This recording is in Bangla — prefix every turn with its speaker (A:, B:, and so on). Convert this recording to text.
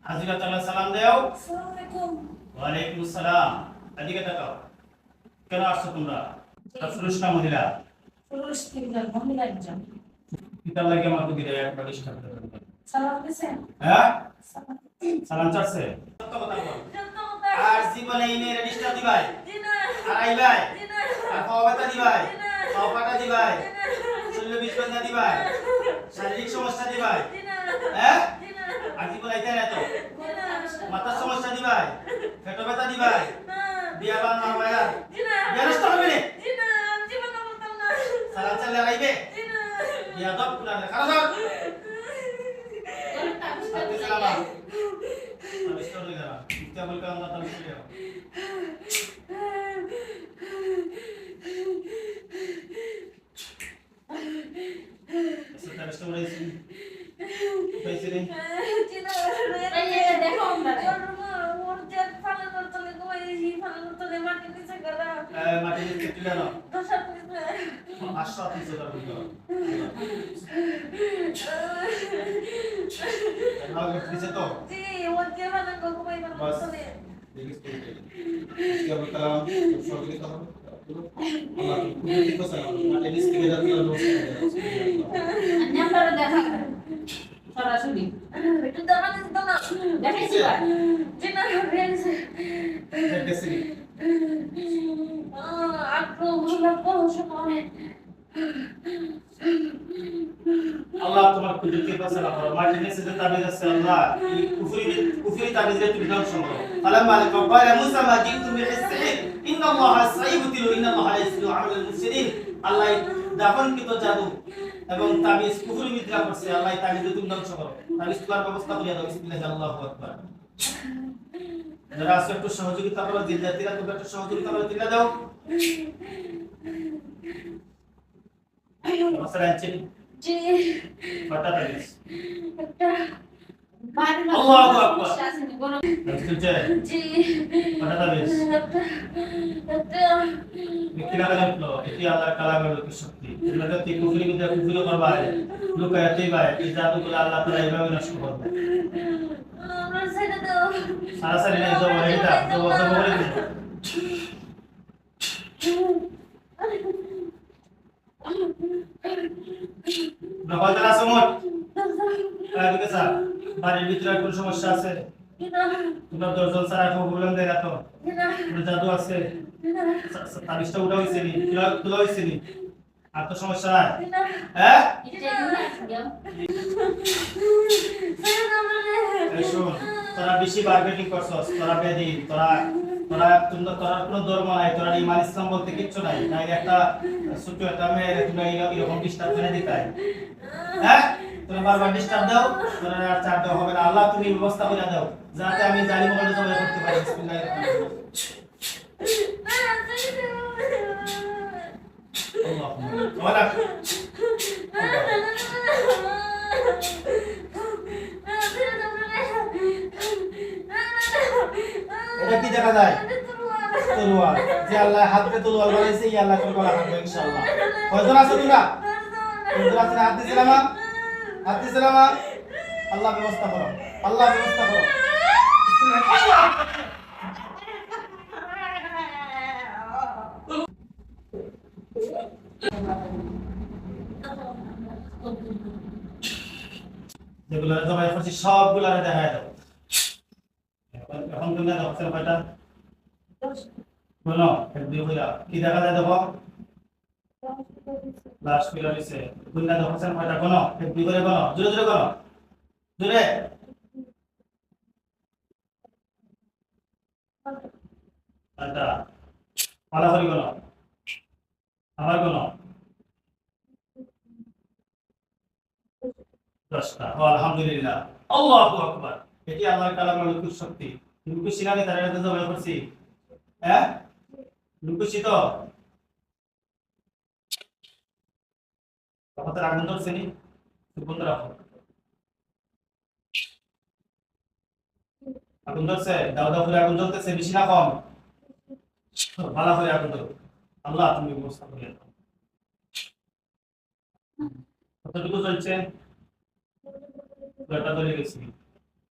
A: হাজিরা তাআলা সালাম দাও।
B: আসসালামু আলাইকুম।
A: ওয়া আলাইকুম আসসালাম। এদিকে তাকাও। কেন আসছো তোমরা? পুরুষ না মহিলা?
B: পুরুষ তিনজন, মহিলা একজন।
A: কিতাব লাগে আমাকে দিলে একটা ডিস্টার্ব করবে।
B: সালাম দিছেন?
A: হ্যাঁ?
B: সালাম।
A: সালাম চাচ্ছে? সত্য কথা বল।
B: সত্য কথা।
A: আর জীবনে ইনে ডিস্টার্ব দিবাই।
B: জি না।
A: আর আইবাই।
B: জি না।
A: আর খাওয়াটা দিবাই।
B: জি না।
A: খাওয়াটা দিবাই।
B: জি না।
A: শরীরে বিষ বাঁধা দিবাই। শারীরিক সমস্যা দিবাই।
B: জি না।
A: হ্যাঁ?
B: জি না।
A: আর জীবনে আইতে না তো।
B: জি না।
A: মাথার সমস্যা দিবাই। পেট ব্যথা দিবাই।
B: না।
A: বিয়া বান মারবাই আর।
B: জি না।
A: বিয়া নষ্ট হবে না।
B: জি না। আমি জীবনে বলতাম না।
A: সালাম চালে আইবে।
B: জি না।
A: বিয়া দব কুলানে খারাপ। আতে সালাম। তাবিজ তো লইরা। কিতাবুল কালাম দা তাবিজ লইরা। তাবিজ তো লইছি। পাইছি রে।
B: জি না।
C: এই দেখো আমরা
B: ওর যে ফালা করতে ঘুমাইছি, ফালা করতে মাটি নিচে গেলা।
A: মাটি নিচে তুলে নাও।
B: দশা কইছে।
A: 500 300 টাকা দিও। আগে দিছে তো।
B: জি, ওর যে ফালা ঘুমাইবার
A: বাস।
B: করতে।
A: দেখিস তো। কিতাবুল কালাম সব লিখা হবে। আল্লাহ তুমি কি কথা মাটি নিচে থেকে যাবে না লোক।
C: নাম্বার দেখা সরাসরি
B: একটু দেখাতে দিত না।
C: দেখাইছি ভাই
B: জি না, রেলছে।
A: দেখতেছি।
B: আপু ভালো পড়াশোনা হয়।
A: আল্লাহ তোমার কুদরতি ফয়সালা করো। মাটির নিচে যে তাবিজ আছে আল্লাহ এই কুফরি তাবিজে তুমি ধ্বংস করো। ফালাম্মা ক্বালা মুসা মা জিতুম বিহিসসিহির ইন্নাল্লাহা সাইয়ুবতিলু ইন্নাল্লাহা লা ইসলিহু আমালাল মুফসিদিন। আল্লাহ দাফনকৃত জাদু এবং তাবিজ কুফরি মিথ্যা করছে। আল্লাহ তাবিজ তুমি ধ্বংস করো। তাবিজ তোলার ব্যবস্থা করিয়া দাও। বিসমিল্লাহি আল্লাহু আকবার। যারা আছে একটু সহযোগিতা করো। জিন জাতিরা তোমরা একটু সহযোগিতা করো। তিলা দাও। মাসালা আনছেন
B: জি,
A: কটা তাবিজ?
B: একটা
C: বাড়ি
A: আল্লাহু আকবার।
C: আসেনি বলো
A: চলছে
B: জি,
A: কটা তাবিজ?
B: একটা
A: কিনা লাগলো এটি আল্লাহর কালামের লোকের শক্তি। তোমরা কি কুফরি বিদ্যা কুফরি করবা লুকায়াতেই ভাই এই জাদুগুলো আল্লাহ তাআলা এইভাবে নষ্ট করবে।
B: আমার ছেড়ে দাও।
A: সারাসারি নাই জব এটা জব জব বলে দিন। নকলতলা সমট এদিকে স্যার বাড়ির ভিতরে কোন সমস্যা আছে? তোমরা দর্জন ছাড়া কেউ বললেন দেয় না তো? কোনো জাদু আছে? তাবিজটা উঠা হয়েছে নি? তোলা হয়েছে নি? আর তো সমস্যা নাই? হ্যাঁ? এই শোন, তোরা বেশি মার্কেটিং করছস, তোরা বেদি, তোরা কোনো ধর্ম নাই, তোরা ইমান ইসলাম বলতে কিচ্ছু নাই। তাই একটা ছোট একটা মেয়ে তোমরা এরকম ডিস্টার্ব করে দিতাই। হ্যাঁ? তোমরা বারবার ডিস্টার্ব দাও, তোরা আর চাপ দেওয়া হবে না। আল্লাহ তুমি ব্যবস্থা করে দাও যাতে আমি জালিম বলে জবাই করতে পারি। বিসমিল্লাহির রহমানির রহিম। আল্লাহুম্মা ওয়ালা এটা কি দেখা যায়? তলোয়ার। যে আল্লাহ হাতে তলোয়ার বানাইছে এই আল্লাহ করে গলা কাটবে ইনশাআল্লাহ। কয়জন আছে তোমরা? কয়জন আছে হাত দিছিলাম? হাত দিছিলাম? আল্লাহ ব্যবস্থা করো। আল্লাহ ব্যবস্থা করো। যেগুলো জবাই করছি সবগুলো দেখায় দাও। এখন তুমি দাও কয়টা? বলো দুই হইলা কি দেখা যায় দেখো। লাস্ট পিলার হইছে দুইটা দেখছেন কয়টা? কোন এক দুই করে কোন জোরে জোরে কোন জোরে আটা পালা করি কোন আবার কোন 10টা। আলহামদুলিল্লাহ আল্লাহু আকবার। এটি আল্লাহর কালামের লুকুর শক্তি। লুকুর শিলানি তার কাছে জবাই করছি। হ্যাঁ লুকুশি তো কত আগুন ধরছে নি? বন্ধ রাখো। আগুন ধরছে? দাও দাও করে আগুন জ্বলতেছে, বেশি না কম? ভালো করে আগুন ধরো। আল্লাহ তুমি ব্যবস্থা করে দাও। কতটুকু চলছে? 2টা ধরে গেছি।